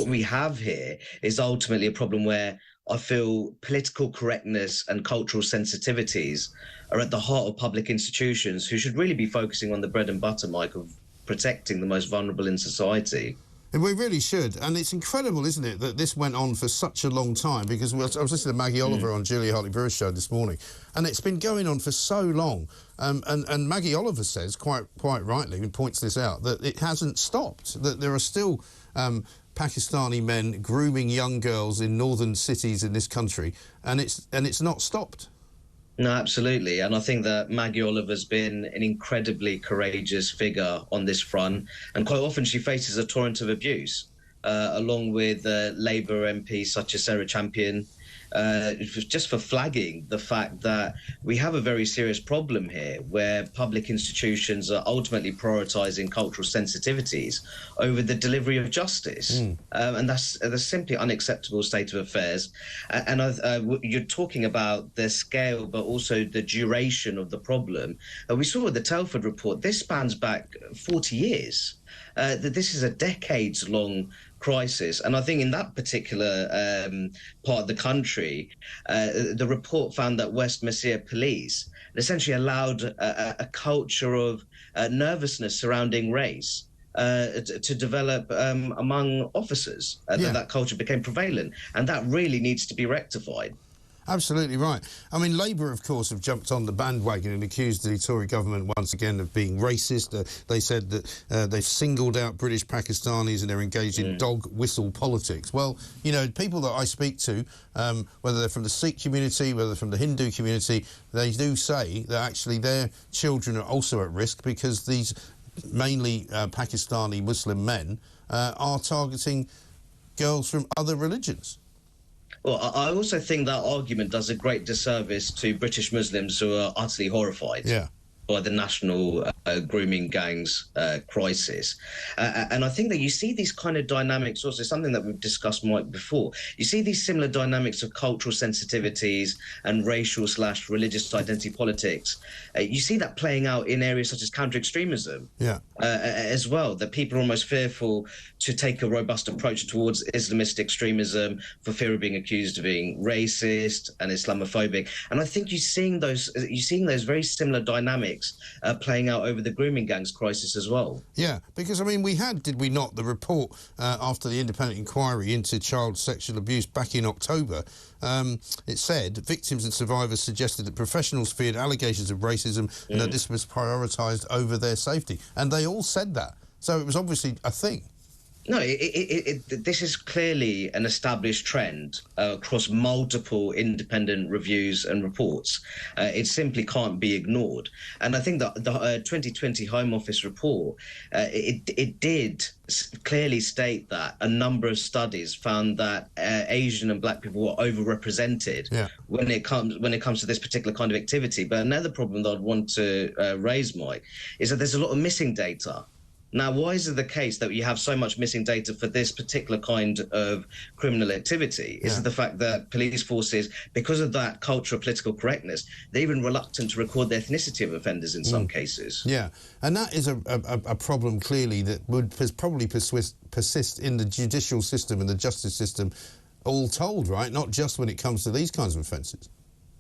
we have here is ultimately a problem where I feel political correctness and cultural sensitivities are at the heart of public institutions who should really be focusing on the bread and butter, Mike, of protecting the most vulnerable in society. We really should. And it's incredible, isn't it, that this went on for such a long time, because I was listening to Maggie Oliver on Julia Hartley-Brewer's show this morning, and it's been going on for so long. And Maggie Oliver says, quite rightly, and points this out, that it hasn't stopped, that there are still Pakistani men grooming young girls in northern cities in this country, and it's not stopped. No, absolutely. And I think that Maggie Oliver's been an incredibly courageous figure on this front. And quite often she faces a torrent of abuse, along with Labour MPs such as Sarah Champion, just for flagging the fact that we have a very serious problem here where public institutions are ultimately prioritising cultural sensitivities over the delivery of justice. And that's simply unacceptable state of affairs. And you're talking about the scale, but also the duration of the problem. We saw with the Telford report, this spans back 40 years. That this is a decades-long crisis. And I think in that particular part of the country, the report found that West Mercia police essentially allowed a culture of nervousness surrounding race to develop among officers. That culture became prevalent. And that really needs to be rectified. Absolutely right. I mean, Labour, of course, have jumped on the bandwagon and accused the Tory government once again of being racist. They said that they've singled out British Pakistanis and they're engaged in dog whistle politics. Well, you know, people that I speak to, whether they're from the Sikh community, whether they're from the Hindu community, they do say that actually their children are also at risk because these mainly Pakistani Muslim men are targeting girls from other religions. Well, I also think that argument does a great disservice to British Muslims who are utterly horrified by the national grooming gangs crisis. And I think that you see these kind of dynamics also, something that we've discussed, Mike, before. You see these similar dynamics of cultural sensitivities and racial/religious identity politics. You see that playing out in areas such as counter-extremism as well, that people are almost fearful to take a robust approach towards Islamist extremism for fear of being accused of being racist and Islamophobic. And I think you're seeing those very similar dynamics playing out over the grooming gangs crisis as well. Yeah, because, I mean, we had, did we not, the report after the independent inquiry into child sexual abuse back in October. It said victims and survivors suggested that professionals feared allegations of racism and that this was prioritised over their safety. And they all said that. So it was obviously a thing. No, this is clearly an established trend across multiple independent reviews and reports. It simply can't be ignored. And I think that the 2020 Home Office report, it did clearly state that a number of studies found that Asian and black people were overrepresented when it comes to this particular kind of activity. But another problem that I'd want to raise, Mike, is that there's a lot of missing data. Now, why is it the case that you have so much missing data for this particular kind of criminal activity? Is it the fact that police forces, because of that culture of political correctness, they're even reluctant to record the ethnicity of offenders in some cases? Yeah, and that is a problem, clearly, that would probably persist in the judicial system and the justice system all told, right? Not just when it comes to these kinds of offences.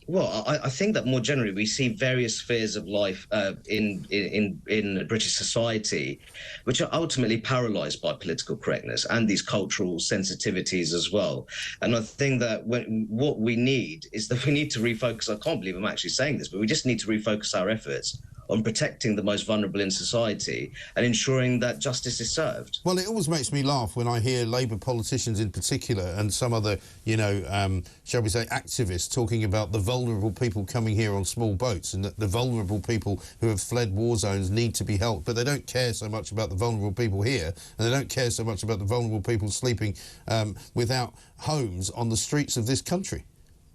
Well, I think that more generally we see various spheres of life in British society which are ultimately paralysed by political correctness and these cultural sensitivities as well. And I think that what we need is that we need to refocus. I can't believe I'm actually saying this, but we just need to refocus our efforts on protecting the most vulnerable in society and ensuring that justice is served. Well, it always makes me laugh when I hear Labour politicians in particular and some other, you know, shall we say, activists talking about the vulnerable people coming here on small boats and that the vulnerable people who have fled war zones need to be helped. But they don't care so much about the vulnerable people here, and they don't care so much about the vulnerable people sleeping without homes on the streets of this country.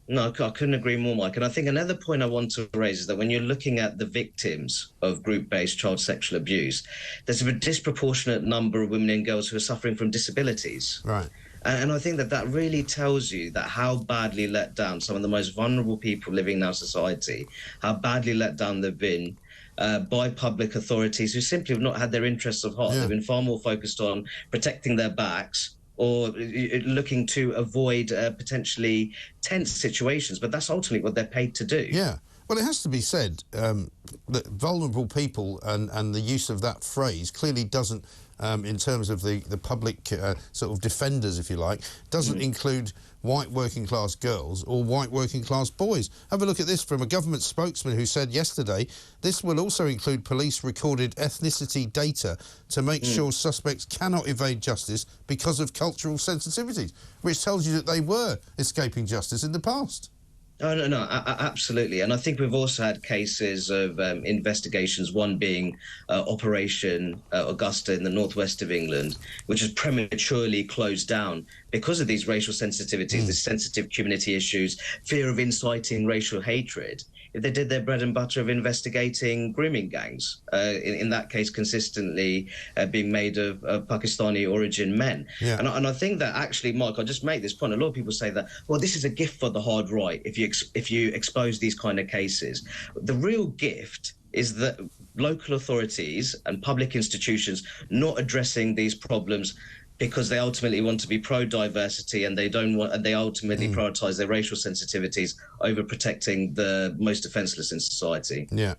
No, I couldn't agree more, Mike. And I think another point I want to raise is that when you're looking at the victims of group-based child sexual abuse, there's a disproportionate number of women and girls who are suffering from disabilities. Right. And I think that really tells you that how badly let down some of the most vulnerable people living in our society, how badly let down they've been by public authorities who simply have not had their interests of heart. They've been far more focused on protecting their backs or looking to avoid potentially tense situations. But that's ultimately what they're paid to do. Yeah. Well, it has to be said that vulnerable people and the use of that phrase clearly doesn't, in terms of the public sort of defenders, if you like, doesn't include white working class girls or white working class boys. Have a look at this from a government spokesman who said yesterday, this will also include police recorded ethnicity data to make sure suspects cannot evade justice because of cultural sensitivities, which tells you that they were escaping justice in the past. Oh, no, absolutely. And I think we've also had cases of investigations, one being Operation Augusta in the northwest of England, which was prematurely closed down because of these racial sensitivities, the sensitive community issues, fear of inciting racial hatred. If they did their bread and butter of investigating grooming gangs, in that case consistently being made of Pakistani origin men. Yeah. And I think that actually, Mike, I'll just make this point. A lot of people say that, well, this is a gift for the hard right if you expose these kind of cases. The real gift is that local authorities and public institutions not addressing these problems because they ultimately want to be pro-diversity and they ultimately prioritise their racial sensitivities over protecting the most defenceless in society. Yeah.